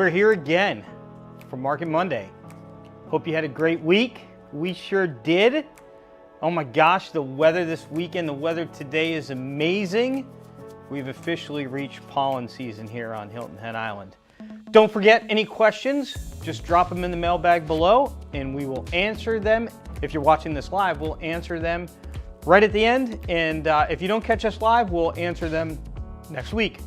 We're here again for Market Monday. Hope you had a great week. We sure did. Oh my gosh, the weather this weekend, the weather today is amazing. We've officially reached pollen season here on Hilton Head Island. Don't forget, any questions, just drop them in the mailbag below and we will answer them. If you're watching this live, we'll answer them right at the end. And if you don't catch us live, we'll answer them next week.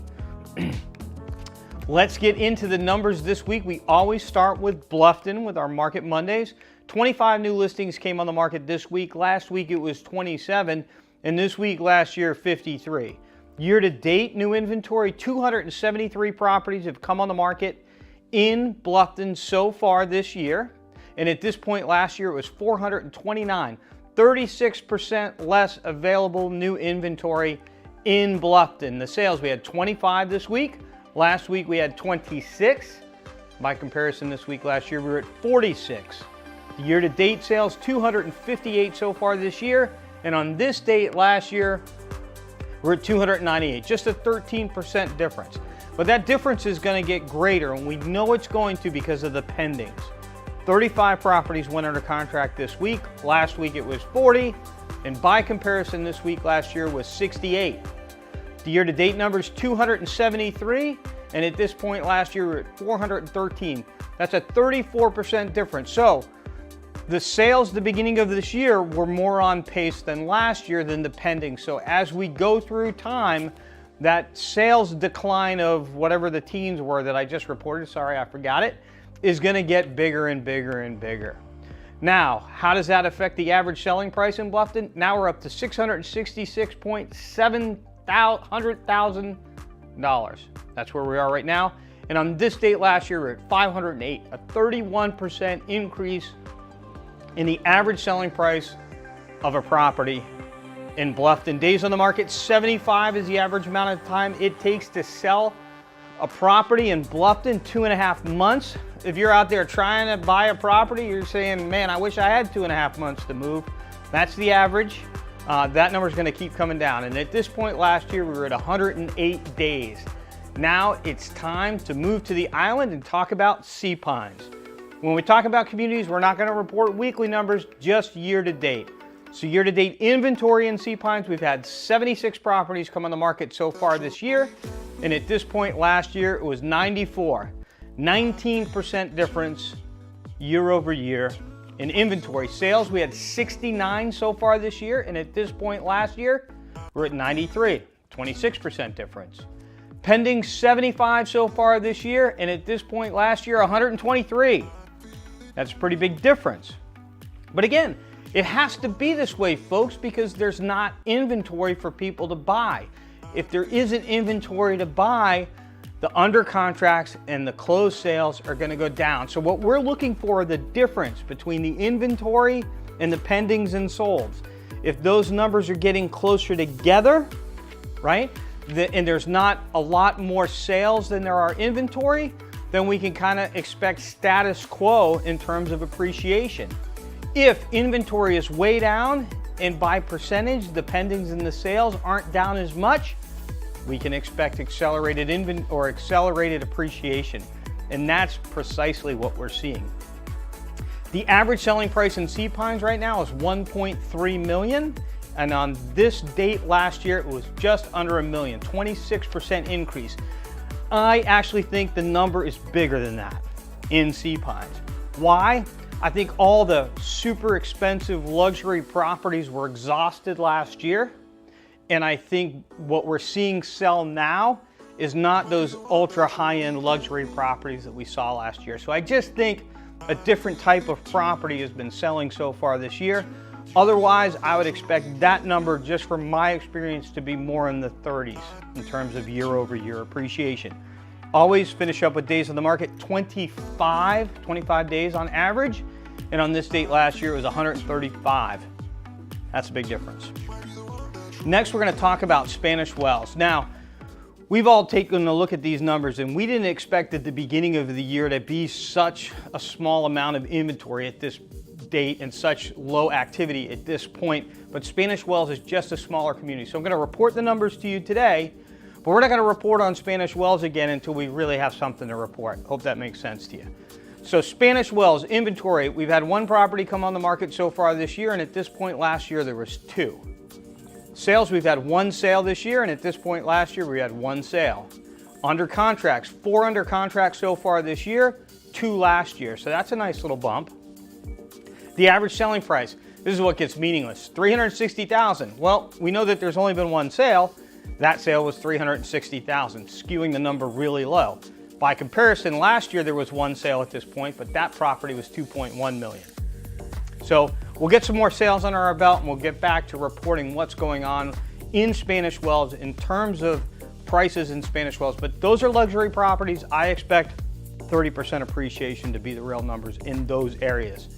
Let's get into the numbers this week. We always start with Bluffton with our Market Mondays. 25 new listings came on the market this week. Last week it was 27, and this week last year 53. Year to date, new inventory, 273 properties have come on the market in Bluffton so far this year. And at this point last year it was 429, 36% less available new inventory in Bluffton. The sales, we had 25 this week. Last week we had 26. By comparison, this week last year we were at 46. Year-to-date sales, 258 so far this year. And on this date last year, we're at 298, just a 13% difference. But that difference is going to get greater, and we know it's going to because of the pendings. 35 properties went under contract this week. Last week it was 40. And by comparison, this week last year was 68. The year-to-date numbers, 273, and at this point last year we were at 413. That's a 34% difference. So the sales at the beginning of this year were more on pace than last year than the pending. So as we go through time, that sales decline of whatever the teens were that I just reported, sorry I forgot it, is going to get bigger and bigger and bigger. Now, how does that affect the average selling price in Bluffton? Now we're up to $666,700,000. That's where we are right now. And on this date last year, we're at 508, a 31% increase in the average selling price of a property in Bluffton. Days on the market, 75 is the average amount of time it takes to sell a property in Bluffton, 2.5 months. If you're out there trying to buy a property, you're saying, man, I wish I had 2.5 months to move. That's the average. That number is going to keep coming down. And at this point last year, we were at 108 days. Now it's time to move to the island and talk about sea pines. When we talk about communities, we're not going to report weekly numbers, just year to date. So year to date inventory in sea pines, we've had 76 properties come on the market so far this year. And at this point last year, it was 94. 19% difference year over year. In inventory sales, we had 69 so far this year, and at this point last year, we're at 93, 26% difference. Pending 75 so far this year, and at this point last year, 123. That's a pretty big difference. But again, it has to be this way, folks, because there's not inventory for people to buy. If there isn't inventory to buy, the under contracts and the closed sales are going to go down. So what we're looking for, the difference between the inventory and the pendings and solds. If those numbers are getting closer together, right, and there's not a lot more sales than there are inventory, then we can kind of expect status quo in terms of appreciation. If inventory is way down and by percentage, the pendings and the sales aren't down as much, we can expect accelerated appreciation. And that's precisely what we're seeing. The average selling price in sea pines right now is $1.3 million. And on this date last year, it was just under $1 million, 26% increase. I actually think the number is bigger than that in sea pines. Why? I think all the super expensive luxury properties were exhausted last year. And I think what we're seeing sell now is not those ultra high-end luxury properties that we saw last year. So I just think a different type of property has been selling so far this year. Otherwise, I would expect that number, just from my experience, to be more in the 30s in terms of year-over-year appreciation. Always finish up with days on the market, 25 days on average. And on this date last year, it was 135. That's a big difference. Next, we're going to talk about Spanish wells. Now, we've all taken a look at these numbers, and we didn't expect at the beginning of the year to be such a small amount of inventory at this date and such low activity at this point. But Spanish wells is just a smaller community. So I'm going to report the numbers to you today, But we're not going to report on Spanish Wells again until we really have something to report. Hope that makes sense to you. So Spanish Wells inventory, we've had one property come on the market so far this year, and at this point last year there was 2. Sales, we've had 1 sale this year, and at this point last year we had 1 sale. Under contracts, 4 under contracts so far this year, 2 last year. So that's a nice little bump. The average selling price, this is what gets meaningless, $360,000. Well, we know that there's only been 1 sale. That sale was $360,000, skewing the number really low. By comparison, last year there was 1 sale at this point, but that property was $2.1 million. So we'll get some more sales under our belt, and we'll get back to reporting what's going on in Spanish Wells in terms of prices in Spanish Wells. But those are luxury properties. I expect 30% appreciation to be the real numbers in those areas.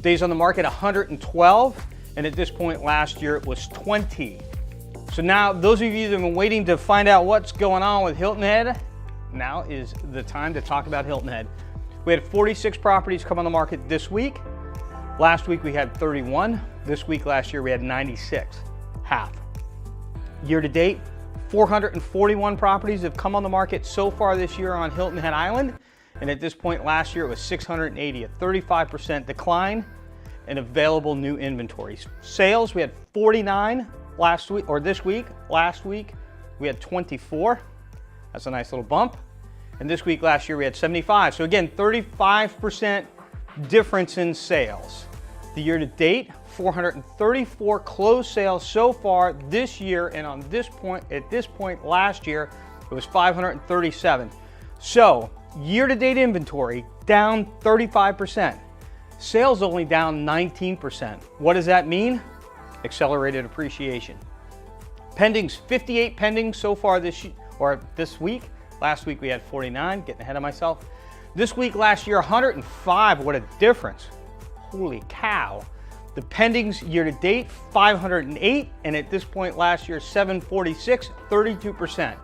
Days on the market, 112, and at this point last year it was 20. So now, those of you that have been waiting to find out what's going on with Hilton Head, now is the time to talk about Hilton Head. We had 46 properties come on the market this week. Last week we had 31. This week last year we had 96, half. Year to date, 441 properties have come on the market so far this year on Hilton Head Island. And at this point last year it was 680, a 35% decline in available new inventories. Sales, we had 49 last week, or this week. Last week we had 24. That's a nice little bump. And this week last year we had 75. So again, 35% difference in sales. The year to date, 434 closed sales so far this year, and on this point, at this point last year, it was 537. So year to date inventory down 35%. Sales only down 19%. What does that mean? Accelerated appreciation. Pendings, 58 pendings so far this week. Last week we had 49, getting ahead of myself. This week last year, 105, what a difference. Holy cow. The pendings year to date, 508, and at this point last year, 746, 32%.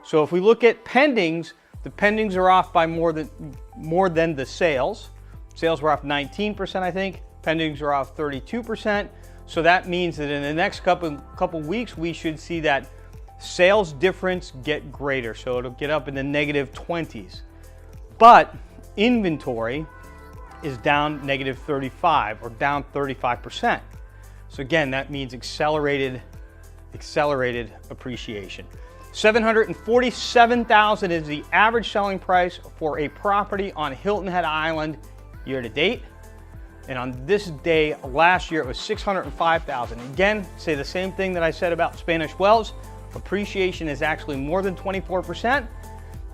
So if we look at pendings, the pendings are off by more than the sales. Sales were off 19%, I think. Pendings are off 32%. So that means that in the next couple weeks, we should see that sales difference get greater. So it'll get up in the negative 20s. But inventory is down negative 35 or down 35%. So again, that means accelerated appreciation. $747,000 is the average selling price for a property on Hilton Head Island year to date. And on this day last year, it was $605,000. Again, say the same thing that I said about Spanish Wells. Appreciation is actually more than 24%.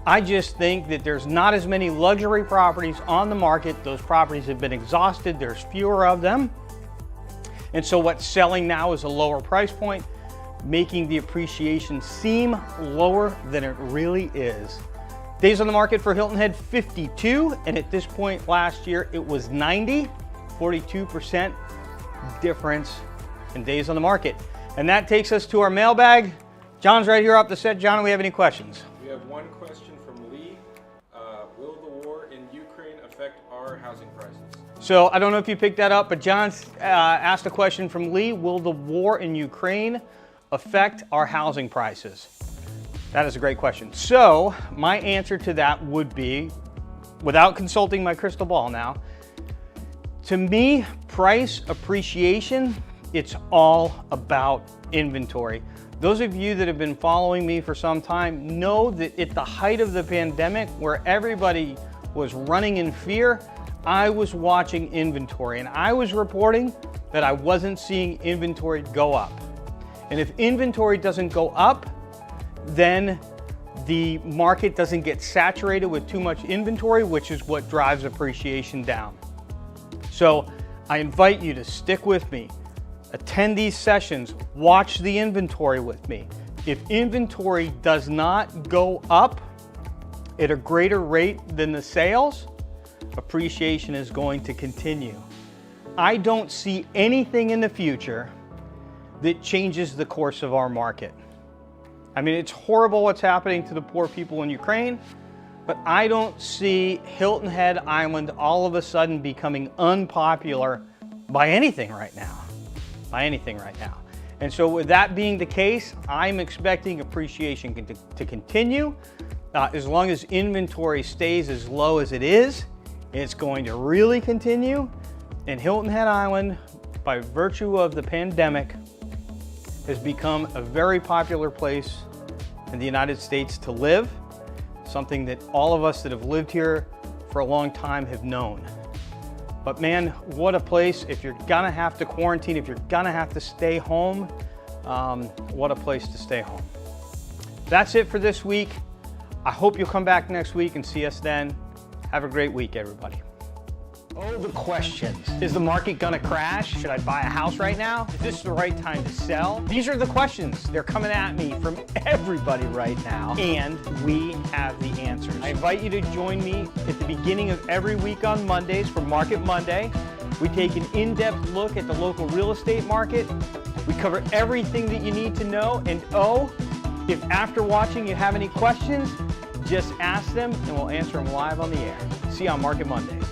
I just think that there's not as many luxury properties on the market. Those properties have been exhausted. There's fewer of them. And so what's selling now is a lower price point, making the appreciation seem lower than it really is. Days on the market for Hilton Head, 52. And at this point last year, it was 90, 42% difference in days on the market. And that takes us to our mailbag. John's right here off the set. John, do we have any questions? We have one question from Lee. Will the war in Ukraine affect our housing prices? So I don't know if you picked that up, but John's asked a question from Lee. Will the war in Ukraine affect our housing prices? That is a great question. So my answer to that would be, without consulting my crystal ball now, to me, price appreciation, it's all about inventory. Those of you that have been following me for some time know that at the height of the pandemic, where everybody was running in fear, I was watching inventory and I was reporting that I wasn't seeing inventory go up. And if inventory doesn't go up, then the market doesn't get saturated with too much inventory, which is what drives appreciation down. So I invite you to stick with me. Attend these sessions, watch the inventory with me. If inventory does not go up at a greater rate than the sales, appreciation is going to continue. I don't see anything in the future that changes the course of our market. I mean, it's horrible what's happening to the poor people in Ukraine, but I don't see Hilton Head Island all of a sudden becoming unpopular by anything right now. And so with that being the case, I'm expecting appreciation to continue. As long as inventory stays as low as it is, it's going to really continue. And Hilton Head Island, by virtue of the pandemic, has become a very popular place in the United States to live, something that all of us that have lived here for a long time have known. But man, what a place. If you're gonna have to quarantine, if you're gonna have to stay home, what a place to stay home. That's it for this week. I hope you'll come back next week and see us then. Have a great week, everybody. Oh, the questions. Is the market gonna crash? Should I buy a house right now? Is this the right time to sell? These are the questions. They're coming at me from everybody right now, and we have the answers. I invite you to join me at the beginning of every week on Mondays for Market Monday. We take an in-depth look at the local real estate market. We cover everything that you need to know, and if after watching you have any questions, just ask them and we'll answer them live on the air. See you on Market Mondays.